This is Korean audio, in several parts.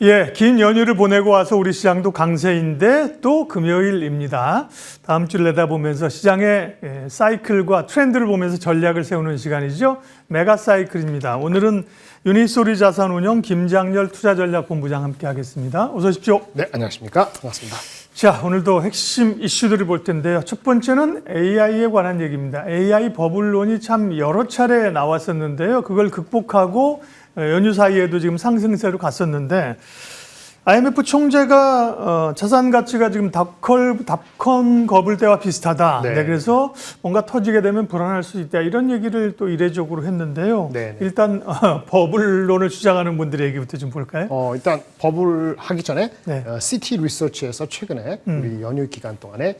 예, 긴 연휴를 보내고 와서 우리 시장도 강세인데 또 금요일입니다. 다음 주를 내다보면서 시장의 사이클과 트렌드를 보면서 전략을 세우는 시간이죠. 메가 사이클입니다. 오늘은 유니소리 자산운용 김장렬 투자전략본부장 함께 하겠습니다. 어서 오십시오. 네, 안녕하십니까. 반갑습니다. 자, 오늘도 핵심 이슈들을 볼 텐데요. 첫 번째는 AI에 관한 얘기입니다. AI 버블론이 참 여러 차례 나왔었는데요. 그걸 극복하고 연휴 사이에도 지금 상승세로 갔었는데 IMF 총재가 자산 가치가 지금 닷컴 버블 때와 비슷하다. 네. 네, 그래서 뭔가 터지게 되면 불안할 수 있다. 이런 얘기를 또 이례적으로 했는데요. 네. 일단 버블론을 주장하는 분들의 얘기부터 좀 볼까요? 일단 버블 하기 전에 네. CT 리서치에서 최근에 우리 연휴 기간 동안에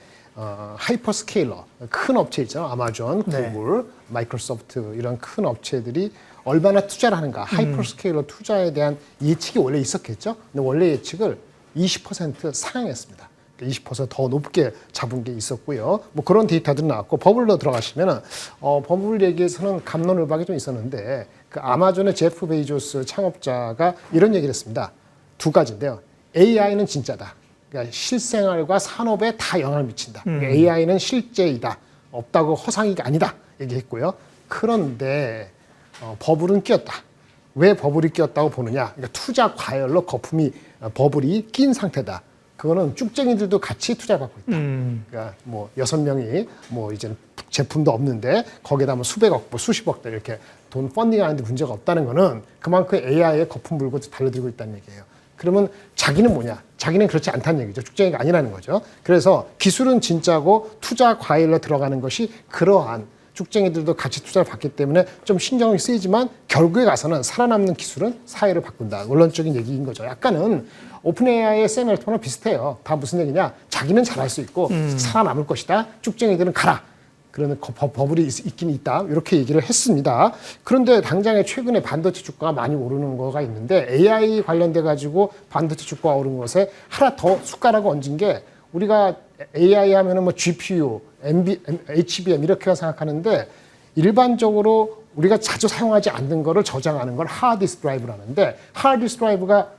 하이퍼스케일러 큰 업체 있잖아요. 아마존, 네. 구글, 마이크로소프트 이런 큰 업체들이 얼마나 투자를 하는가, 하이퍼스케일러 투자에 대한 예측이 원래 있었겠죠. 근데 원래 예측을 20% 상향했습니다. 20%더 높게 잡은 게 있었고요. 뭐 그런 데이터들이 나왔고 버블로 들어가시면은 버블 얘기에서는 갑론을박이 좀 있었는데 그 아마존의 제프 베이조스 창업자가 이런 얘기를 했습니다. 두 가지인데요. AI는 진짜다. 그러니까 실생활과 산업에 다 영향을 미친다. 그러니까 AI는 실제이다. 없다고 허상이가 아니다. 얘기했고요. 그런데 버블은 끼었다. 왜 버블이 끼었다고 보느냐? 그러니까 투자 과열로 버블이 낀 상태다. 그거는 쭉쟁이들도 같이 투자를 받고 있다. 그러니까 뭐 6명이 뭐 이제 제품도 없는데 거기에다 뭐 수백억, 뭐 수십억들 이렇게 돈 펀딩하는데 문제가 없다는 거는 그만큼 AI에 거품 불고 달려들고 있다는 얘기예요. 그러면 자기는 뭐냐? 자기는 그렇지 않다는 얘기죠. 쭉쟁이가 아니라는 거죠. 그래서 기술은 진짜고 투자 과열로 들어가는 것이 그러한 쭉쟁이들도 같이 투자를 받기 때문에 좀 신경이 쓰이지만 결국에 가서는 살아남는 기술은 사회를 바꾼다. 원론적인 얘기인 거죠. 약간은 오픈 AI의 샘 엘트먼과 비슷해요. 다 무슨 얘기냐? 자기는 잘할 수 있고 살아남을 것이다. 쭉쟁이들은 가라. 그러면 버블이 있긴 있다. 이렇게 얘기를 했습니다. 그런데 당장에 최근에 반도체 주가가 많이 오르는 거가 있는데 AI 관련돼 가지고 반도체 주가가 오른 것에 하나 더 숟가락을 얹은 게 우리가 AI 하면은 뭐 GPU, HBM 이렇게 생각하는데 일반적으로 우리가 자주 사용하지 않는 거를 저장하는 걸 하드디스크 드라이브를 하는데 하드디스크 드라이브가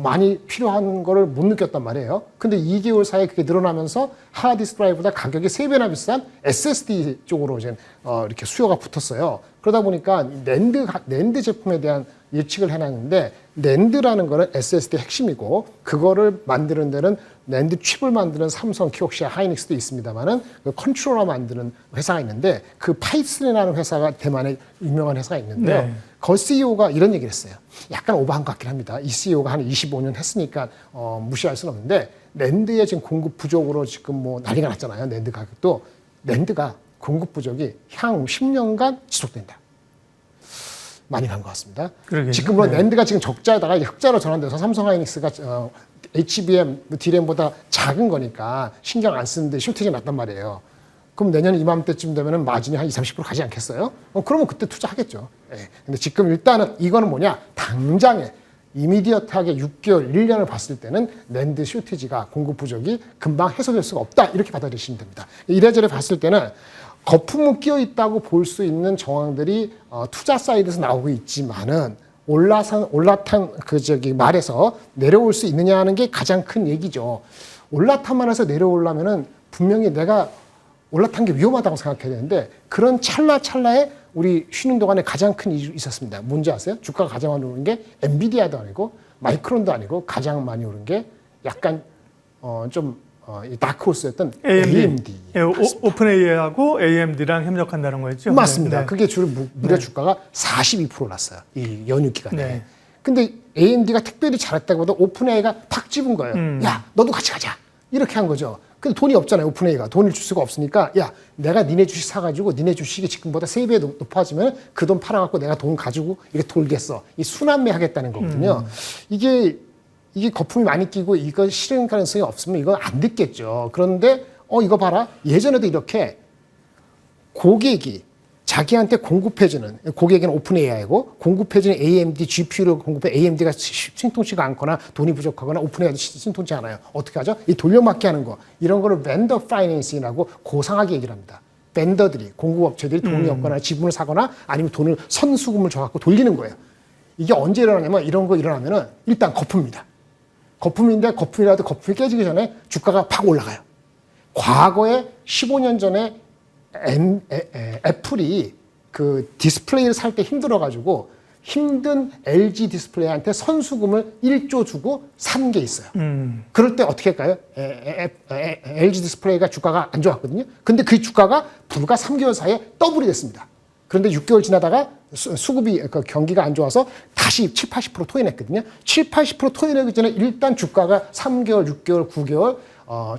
많이 필요한 거를 못 느꼈단 말이에요. 근데 2개월 사이에 그게 늘어나면서 하드디스크 드라이브보다 가격이 3배나 비싼 SSD 쪽으로 이제 이렇게 수요가 붙었어요. 그러다 보니까 낸드 제품에 대한 예측을 해놨는데 낸드라는 거는 SSD의 핵심이고 그거를 만드는 데는 낸드 칩을 만드는 삼성, 키옥시아, 하이닉스도 있습니다만은 그 컨트롤러 만드는 회사가 있는데 그 파이슨이라는 회사가 대만의 유명한 회사가 있는데요. 네. 그 CEO가 이런 얘기를 했어요. 약간 오버한 것 같긴 합니다. 이 CEO가 한 25년 했으니까 무시할 수는 없는데 낸드의 지금 공급 부족으로 지금 뭐 난리가 났잖아요. 낸드 가격도 낸드가 공급 부족이 향후 10년간 지속된다. 많이 간 것 같습니다. 그러게요. 지금 물론 네. 낸드가 지금 적자에다가 흑자로 전환돼서 삼성 하이닉스가 HBM D램보다 작은 거니까 신경 안 쓰는데 쇼티지 났단 말이에요. 그럼 내년 이맘때쯤 되면은 마진이 한 20-30% 가지 않겠어요? 그러면 그때 투자하겠죠. 예. 근데 지금 일단은 이거는 뭐냐? 당장에 이미디어트하게 6개월, 1년을 봤을 때는 낸드 쇼티지가 공급 부족이 금방 해소될 수가 없다. 이렇게 받아들이시면 됩니다. 이래저래 봤을 때는 거품은 끼어 있다고 볼 수 있는 정황들이 투자 사이드에서 나오고 있지만은 올라탄 말에서 내려올 수 있느냐 하는 게 가장 큰 얘기죠. 올라탄만 해서 내려오려면은 분명히 내가 올라탄 게 위험하다고 생각해야 되는데 그런 찰나에 우리 쉬는 동안에 가장 큰 이유 있었습니다. 뭔지 아세요? 주가가 가장 많이 오른 게 엔비디아도 아니고 마이크론도 아니고 가장 많이 오른 게 약간 다크호스였던 AMD. 예, 오픈 AI하고 AMD랑 협력한다는 거였죠? 맞습니다. 네. 그게 무려 주가가 42% 났어요. 이 연휴 기간에. 네. 근데 AMD가 특별히 잘했다기보다 오픈 AI가 팍 집은 거예요. 야, 너도 같이 가자. 이렇게 한 거죠. 근데 돈이 없잖아요. 오픈 AI가. 돈을 줄 수가 없으니까 야, 내가 니네 주식 사가지고 니네 주식이 지금보다 3배 높아지면 그 돈 팔아갖고 내가 돈 가지고 이렇게 돌겠어. 이 순환매 하겠다는 거거든요. 이게 거품이 많이 끼고 이거 실현 가능성이 없으면 이건 안 됐겠죠. 그런데 이거 봐라. 예전에도 이렇게 고객이 자기한테 공급해주는 고객은 오픈 AI고 공급해주는 AMD GPU를 공급해 AMD가 신통치가 않거나 돈이 부족하거나 오픈 AI도 신통치 않아요. 어떻게 하죠? 이 돌려막기 하는 거 이런 거를 벤더 파이낸싱이라고 고상하게 얘기를 합니다. 벤더들이 공급업체들이 돈이 없거나 지분을 사거나 아니면 돈을 선수금을 줘갖고 돌리는 거예요. 이게 언제 일어나냐면 이런 거 일어나면은 일단 거품입니다. 거품인데 거품이라도 거품이 깨지기 전에 주가가 팍 올라가요. 과거에 15년 전에 애플이 그 디스플레이를 살 때 힘들어가지고 힘든 LG 디스플레이한테 선수금을 1조 주고 산 게 있어요. 그럴 때 어떻게 할까요? LG 디스플레이가 주가가 안 좋았거든요. 근데 그 주가가 불과 3개월 사이에 더블이 됐습니다. 그런데 6개월 지나다가 수급이 그 경기가 안 좋아서 다시 7, 80% 토해냈거든요. 7, 80% 토해내기 전에 일단 주가가 3개월, 6개월, 9개월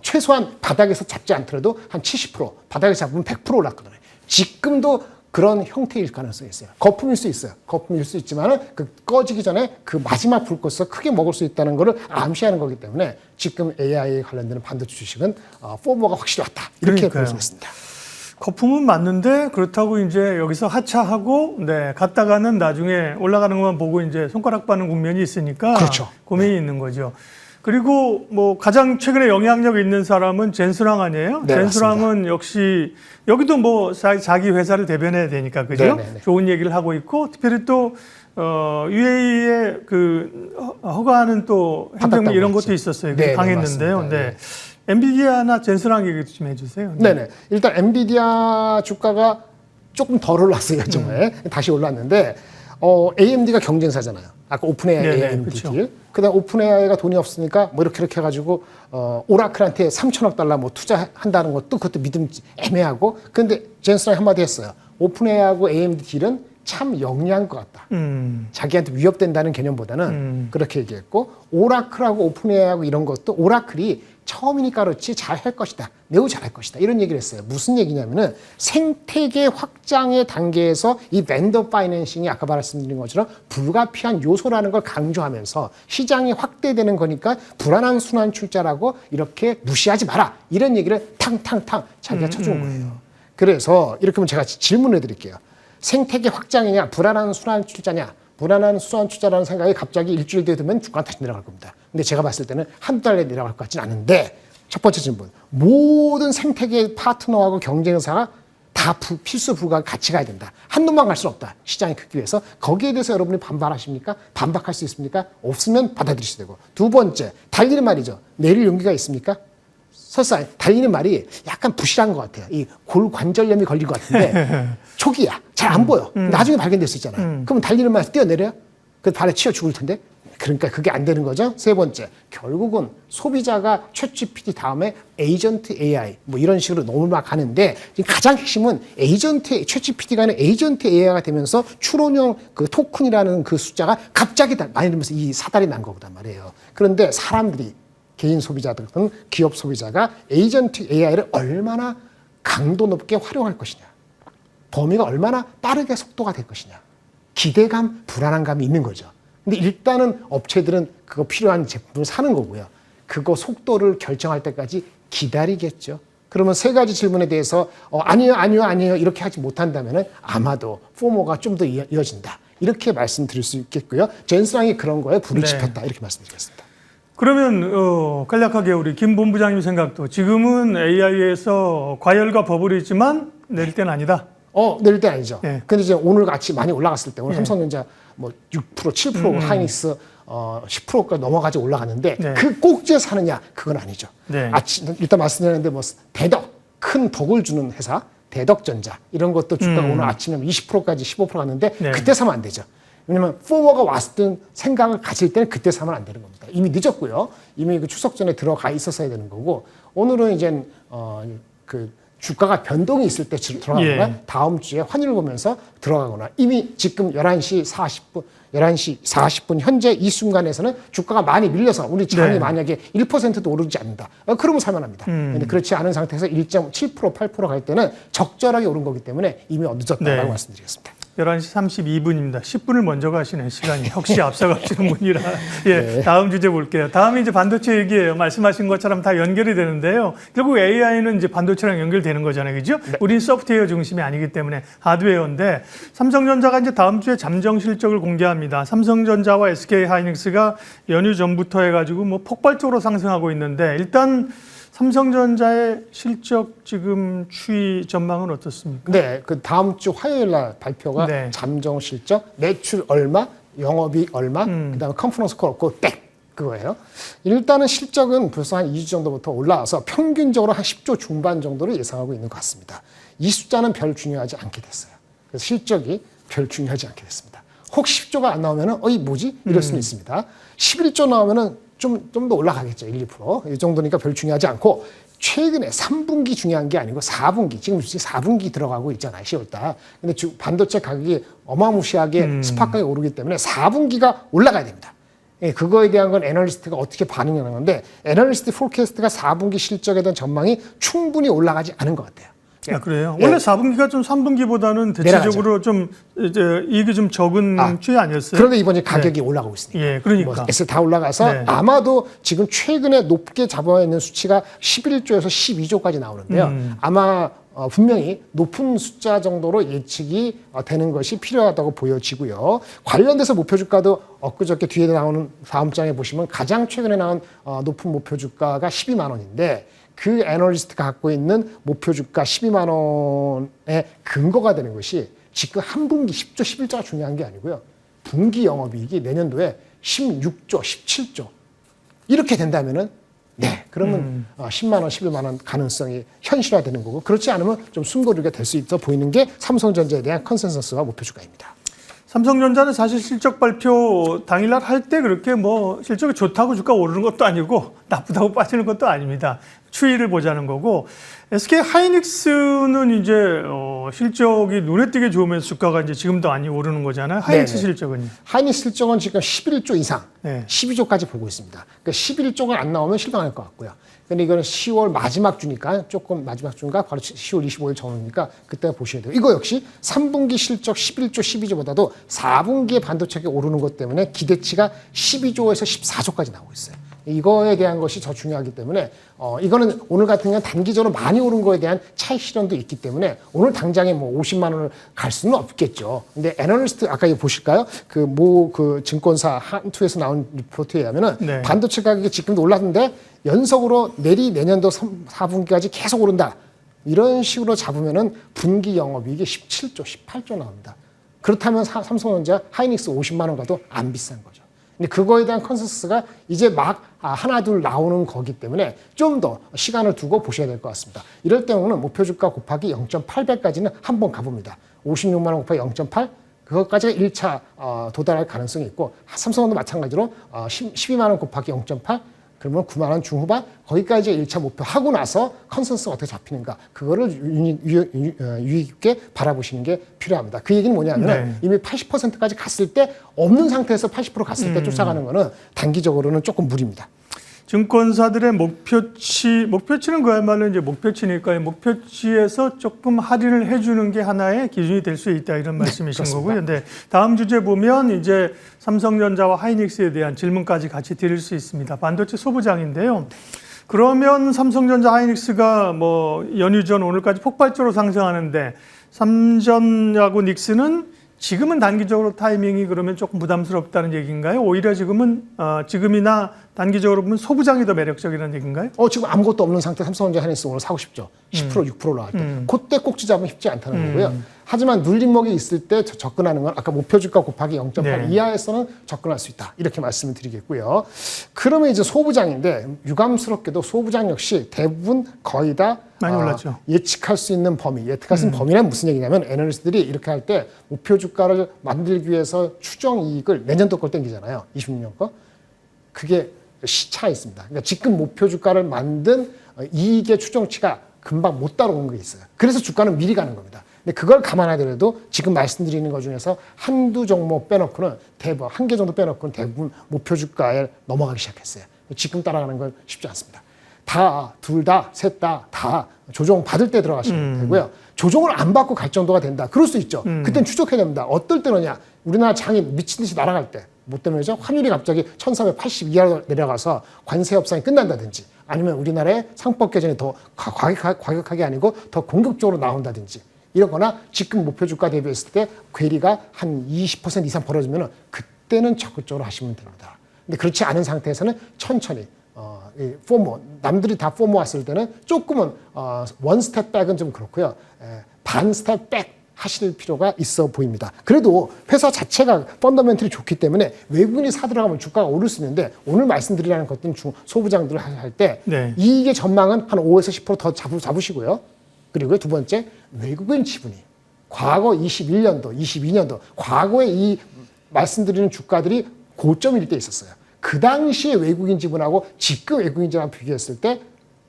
최소한 바닥에서 잡지 않더라도 한 70%, 바닥에서 잡으면 100% 올랐거든요. 지금도 그런 형태일 가능성이 있어요. 거품일 수 있어요. 거품일 수 있지만은 그 꺼지기 전에 그 마지막 불꽃을 크게 먹을 수 있다는 것을 암시하는 거기 때문에 지금 AI에 관련되는 반도체 주식은 포모가 확실히 왔다. 이렇게 볼 수 있습니다. 거품은 맞는데 그렇다고 이제 여기서 하차하고 갔다가는 나중에 올라가는 것만 보고 이제 손가락 빠는 국면이 있으니까 그렇죠. 고민이 있는 거죠. 그리고 뭐 가장 최근에 영향력 있는 사람은 젠스랑 아니에요? 네, 젠스랑은 맞습니다. 역시 여기도 뭐 자기 회사를 대변해야 되니까 그죠? 네, 네, 네. 좋은 얘기를 하고 있고 특별히 또 UAE의 그 허가하는 또 행정부 이런 것도 있었어요. 네, 강했는데요. 네. 엔비디아나 젠스랑 얘기 좀 해주세요. 네네. 일단 엔비디아 주가가 조금 덜 올랐어요, 정말. 다시 올랐는데, AMD가 경쟁사잖아요. 아까 오픈AI, 네네, AMD 그렇죠. 딜. 그 다음 오픈AI가 돈이 없으니까 뭐 이렇게 해가지고, 오라클한테 3천억 달러 뭐 투자한다는 것도 그것도 믿음 애매하고. 근데 젠스랑이 한마디 했어요. 오픈AI하고 AMD 딜은 참 영리한 것 같다. 자기한테 위협된다는 개념보다는 그렇게 얘기했고, 오라클하고 오픈AI하고 이런 것도 오라클이 처음이니까 그렇지 잘할 것이다. 매우 잘할 것이다. 이런 얘기를 했어요. 무슨 얘기냐면은 생태계 확장의 단계에서 이 벤더 파이낸싱이 아까 말씀드린 것처럼 불가피한 요소라는 걸 강조하면서 시장이 확대되는 거니까 불안한 순환 출자라고 이렇게 무시하지 마라. 이런 얘기를 탕탕탕 자기가 쳐준 거예요. 그래서 이렇게 하면 제가 질문을 드릴게요. 생태계 확장이냐 불안한 순환 출자냐. 불안한 순환 투자라는 생각이 갑자기 일주일 뒤에 되면 주가는 다시 내려갈 겁니다. 근데 제가 봤을 때는 한두 달에 내려갈 것 같지는 않은데 첫 번째 질문. 모든 생태계 파트너하고 경쟁사가 다 필수 불가 같이 가야 된다. 한 놈만 갈 수는 없다. 시장이 크기 위해서. 거기에 대해서 여러분이 반발하십니까? 반박할 수 있습니까? 없으면 받아들이셔야 되고. 두 번째, 달리는 말이죠. 내릴 용기가 있습니까? 설사 달리는 말이 약간 부실한 것 같아요. 이 골관절염이 걸린 것 같은데 초기야. 잘 안 보여. 나중에 발견될 수 있잖아요. 그럼 달리는 말에서 뛰어내려요? 그 발에 치여 죽을 텐데. 그러니까 그게 안 되는 거죠. 세 번째, 결국은 소비자가 챗GPT 다음에 에이전트 AI 뭐 이런 식으로 넘어가는데 가장 핵심은 챗GPT가 아니라 에이전트 AI가 되면서 추론형 그 토큰이라는 그 숫자가 갑자기 많이 늘면서 이 사달이 난 거단 말이에요. 그런데 사람들이 개인 소비자들은 기업 소비자가 에이전트 AI를 얼마나 강도 높게 활용할 것이냐. 범위가 얼마나 빠르게 속도가 될 것이냐. 기대감, 불안함감이 있는 거죠. 근데 일단은 업체들은 그거 필요한 제품을 사는 거고요. 그거 속도를 결정할 때까지 기다리겠죠. 그러면 세 가지 질문에 대해서 아니요 이렇게 하지 못한다면 아마도 포모가 좀 더 이어진다. 이렇게 말씀드릴 수 있겠고요. 젠스랑이 그런 거에 불을 지폈다. 이렇게 말씀드리겠습니다. 그러면 간략하게 우리 김 본부장님 생각도 지금은 AI에서 과열과 버블이 있지만 내릴 때는 아니다. 내릴 때 아니죠. 예. 근데 이제 오늘 같이 많이 올라갔을 때 오늘 삼성전자 뭐 6%, 7%, 하이닉스 10%까지 넘어가지 올라갔는데 네. 그 꼭지에 사느냐 그건 아니죠. 네. 일단 말씀드렸는데 뭐 대덕 큰 덕을 주는 회사 대덕전자 이런 것도 주가가 오늘 아침에 20%까지 15% 갔는데 네. 그때 사면 안 되죠. 왜냐면 포머가 왔을 때 생각을 가질 때는 그때 사면 안 되는 겁니다. 이미 늦었고요. 이미 그 추석 전에 들어가 있었어야 되는 거고 오늘은 이제 그 주가가 변동이 있을 때 들어가거나 예. 다음 주에 환율을 보면서 들어가거나 이미 지금 11시 40분 현재 이 순간에서는 주가가 많이 밀려서 우리 장이 네. 만약에 1%도 오르지 않는다. 그러면 살만합니다. 그런데 그렇지 않은 상태에서 1.7% 8% 갈 때는 적절하게 오른 거기 때문에 이미 늦었다라고 네. 말씀드리겠습니다. 11시 32분입니다. 10분을 먼저 가시는 시간이 혹시 앞서가시는 분이라 네. 다음 주제 볼게요. 다음이 이제 반도체 얘기예요. 말씀하신 것처럼 다 연결이 되는데요. 결국 AI는 이제 반도체랑 연결되는 거잖아요. 그죠? 네. 우린 소프트웨어 중심이 아니기 때문에 하드웨어인데 삼성전자가 이제 다음 주에 잠정 실적을 공개합니다. 삼성전자와 SK하이닉스가 연휴 전부터 해가지고 뭐 폭발적으로 상승하고 있는데 일단 삼성전자의 실적 지금 추이 전망은 어떻습니까? 네, 그 다음 주 화요일 날 발표가 잠정 실적, 매출 얼마, 영업이익 얼마, 그다음에 컨퍼런스 콜 없고 땡. 그거예요. 일단은 실적은 벌써 한 2주 정도부터 올라와서 평균적으로 한 10조 중반 정도를 예상하고 있는 것 같습니다. 이 숫자는 별 중요하지 않게 됐어요. 그래서 실적이 별 중요하지 않게 됐습니다. 혹 10조가 안 나오면은 어이 뭐지? 이럴 수는 있습니다. 11조 나오면은 좀 더 올라가겠죠. 1, 2%. 이 정도니까 별 중요하지 않고 최근에 3분기 중요한 게 아니고 4분기, 지금 4분기 들어가고 있잖아요. 10월달. 근데 반도체 가격이 어마무시하게 스파크하게 오르기 때문에 4분기가 올라가야 됩니다. 예, 그거에 대한 건 애널리스트가 어떻게 반응하는 건데 애널리스트 포캐스트가 4분기 실적에 대한 전망이 충분히 올라가지 않은 것 같아요. 아, 그래요? 예. 원래 4분기가 좀 3분기보다는 대체적으로 좀 이제 이익이 좀 적은 추이 아니었어요? 그런데 이번에 가격이 올라가고 있으니까. 예, 그러니까. 뭐 S 다 올라가서 네. 아마도 지금 최근에 높게 잡아 있는 수치가 11조에서 12조까지 나오는데요. 아마 분명히 높은 숫자 정도로 예측이 되는 것이 필요하다고 보여지고요. 관련돼서 목표 주가도 엊그저께 뒤에 나오는 다음 장에 보시면 가장 최근에 나온 높은 목표 주가가 12만 원인데 그 애널리스트가 갖고 있는 목표 주가 12만 원의 근거가 되는 것이 지금 한 분기 10조, 11조가 중요한 게 아니고요. 분기 영업이익이 내년도에 16조, 17조 이렇게 된다면은 네, 그러면 10만 원, 11만 원 가능성이 현실화되는 거고 그렇지 않으면 좀 숨고르게 될 수 있어 보이는 게 삼성전자에 대한 컨센서스와 목표 주가입니다. 삼성전자는 사실 실적 발표 당일날 할 때 그렇게 뭐 실적이 좋다고 주가 오르는 것도 아니고 나쁘다고 빠지는 것도 아닙니다. 추이를 보자는 거고 SK 하이닉스는 이제 실적이 눈에 띄게 좋으면서 주가가 이제 지금도 많이 오르는 거잖아요. 하이닉스 네네. 실적은요. 하이닉스 실적은 지금 11조 이상, 네. 12조까지 12조까지 보고 있습니다. 그러니까 11조가 안 나오면 실망할 것 같고요. 근데 이거는 10월 마지막 주니까 조금 마지막 주인가 바로 10월 25일 전후니까 그때 보셔야 돼요. 이거 역시 3분기 실적 11조, 12조보다도 4분기에 반도체가 오르는 것 때문에 기대치가 12조에서 14조까지 나오고 있어요. 이거에 대한 것이 더 중요하기 때문에 이거는 오늘 같은 경우는 단기적으로 많이 오른 거에 대한 차익 실현도 있기 때문에 오늘 당장에 뭐 50만 원을 갈 수는 없겠죠. 근데 애널리스트 아까 이거 보실까요? 그 증권사 한투에서 나온 리포트에 의하면은 네. 반도체 가격이 지금도 올랐는데 연속으로 내년도 4분기까지 계속 오른다. 이런 식으로 잡으면은 분기 영업이익이 17조, 18조 나옵니다. 그렇다면 삼성전자 하이닉스 50만 원 가도 안 비싼 거죠. 근데 그거에 대한 컨센서스가 이제 막 하나 둘 나오는 거기 때문에 좀 더 시간을 두고 보셔야 될 것 같습니다. 이럴 경우는 목표 주가 곱하기 0.8배까지는 한번 가봅니다. 56만 원 곱하기 0.8 그것까지가 1차 도달할 가능성이 있고 삼성도 마찬가지로 12만 원 곱하기 0.8 그러면 9만 원 중후반 거기까지 1차 목표 하고 나서 컨센서스가 어떻게 잡히는가 그거를 유의 깊게 바라보시는 게 필요합니다. 그 얘기는 뭐냐면 네. 이미 80%까지 갔을 때 없는 상태에서 80% 갔을 때 쫓아가는 거는 단기적으로는 조금 무리입니다. 증권사들의 목표치는 그야말로 이제 목표치니까요. 목표치에서 조금 할인을 해주는 게 하나의 기준이 될 수 있다 이런 말씀이신 거고요. 근데 다음 주제 보면 이제 삼성전자와 하이닉스에 대한 질문까지 같이 드릴 수 있습니다. 반도체 소부장인데요. 그러면 삼성전자 하이닉스가 뭐 연휴 전 오늘까지 폭발적으로 상승하는데 삼전하고 닉스는 지금은 단기적으로 타이밍이 그러면 조금 부담스럽다는 얘기인가요? 오히려 지금이나 단기적으로 보면 소부장이 더 매력적이라는 얘기인가요? 지금 아무것도 없는 상태 삼성전자 하이닉스 오늘 사고 싶죠. 10% 6% 나갈 때. 그때 꼭지 잡으면 쉽지 않다는 거고요. 하지만 눌림목이 있을 때 접근하는 건 아까 목표 주가 곱하기 0.8 네. 이하에서는 접근할 수 있다. 이렇게 말씀을 드리겠고요. 그러면 이제 소부장인데 유감스럽게도 소부장 역시 대부분 거의 다 많이 올랐죠. 예측할 수 있는 범위. 예측할 수 있는 범위는 무슨 얘기냐면 애널리스트들이 이렇게 할 때 목표 주가를 만들기 위해서 추정 이익을 내년도 걸 땡기잖아요. 26년 거. 그게 시차가 있습니다. 그러니까 지금 목표 주가를 만든 이익의 추정치가 금방 못 따라오는 게 있어요. 그래서 주가는 미리 가는 겁니다. 근데 그걸 감안하더라도 지금 말씀드리는 것 중에서 한두 종목 빼놓고는 대부분 한 개 정도 빼놓고는 대부분 목표 주가에 넘어가기 시작했어요. 지금 따라가는 건 쉽지 않습니다. 둘 다, 셋 다 조정 받을 때 들어가시면 되고요. 조정을 안 받고 갈 정도가 된다. 그럴 수 있죠. 그땐 추적해야 됩니다. 어떨 때느냐. 우리나라 장이 미친 듯이 날아갈 때. 뭐 때문이죠? 환율이 갑자기 1380 이하로 내려가서 관세 협상이 끝난다든지 아니면 우리나라의 상법 개정이 더 과격하게 아니고 더 공격적으로 나온다든지 이러거나 지금 목표 주가 대비했을 때 괴리가 한 20% 이상 벌어지면 그때는 적극적으로 하시면 됩니다. 근데 그렇지 않은 상태에서는 천천히 포모 남들이 다 포모 왔을 때는 조금은 원 스텝 백은 좀 그렇고요. 반 스텝 백 하실 필요가 있어 보입니다. 그래도 회사 자체가 펀더멘털이 좋기 때문에 외국인이 사들어가면 주가가 오를 수 있는데 오늘 말씀드리라는 것들은 소부장들을 할 때 네. 이익의 전망은 한 5에서 10%더 잡으시고요. 그리고 두 번째, 외국인 지분이 과거 21년도, 22년도 과거에 이 말씀드리는 주가들이 고점일 때 있었어요. 그 당시에 외국인 지분하고 지금 외국인 지분하고 비교했을 때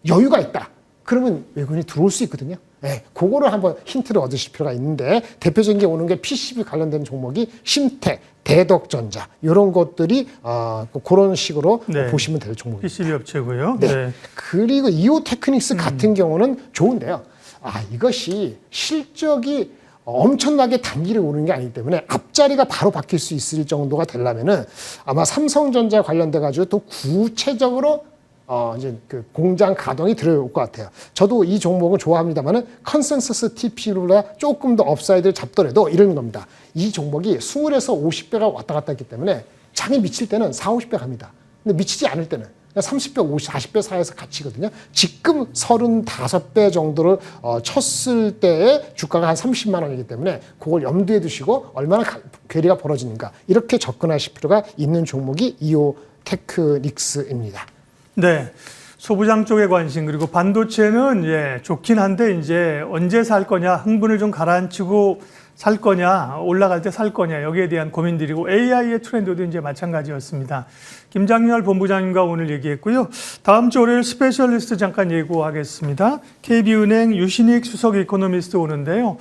여유가 있다. 그러면 외국인이 들어올 수 있거든요. 네, 그거를 한번 힌트를 얻으실 필요가 있는데 대표적인 게 오는 게 PCB 관련된 종목이 심텍, 대덕전자 이런 것들이 그런 식으로 네. 보시면 될 종목입니다. PCB 업체고요. 네. 네. 그리고 이오테크닉스 같은 경우는 좋은데요. 이것이 실적이 엄청나게 단기를 오르는 게 아니기 때문에 앞자리가 바로 바뀔 수 있을 정도가 되려면은 아마 삼성전자 관련돼 가지고 또 구체적으로 이제 그 공장 가동이 들어올 것 같아요. 저도 이 종목은 좋아합니다만은 컨센서스 TP보다 조금 더 업사이드를 잡더라도 이런 겁니다. 이 종목이 20에서 50배가 왔다 갔다 했기 때문에 장이 미칠 때는 4, 50배 갑니다. 근데 미치지 않을 때는 30배, 50, 40배 사이에서 갇히거든요. 지금 35배 정도를 쳤을 때의 주가가 한 30만 원이기 때문에 그걸 염두에 두시고 얼마나 괴리가 벌어지는가 이렇게 접근하실 필요가 있는 종목이 이오테크닉스입니다. 네. 소부장 쪽에 관심 그리고 반도체는 좋긴 한데 이제 언제 살 거냐 흥분을 좀 가라앉히고 살 거냐 올라갈 때 살 거냐 여기에 대한 고민들이고 AI의 트렌드도 이제 마찬가지였습니다. 김장렬 본부장님과 오늘 얘기했고요. 다음 주 월요일 스페셜리스트 잠깐 예고하겠습니다. KB은행 유신익 수석 이코노미스트 오는데요.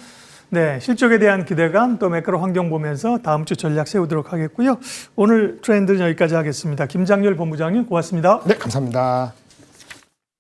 네, 실적에 대한 기대감 또 매크로 환경 보면서 다음 주 전략 세우도록 하겠고요. 오늘 트렌드는 여기까지 하겠습니다. 김장렬 본부장님 고맙습니다. 네, 감사합니다.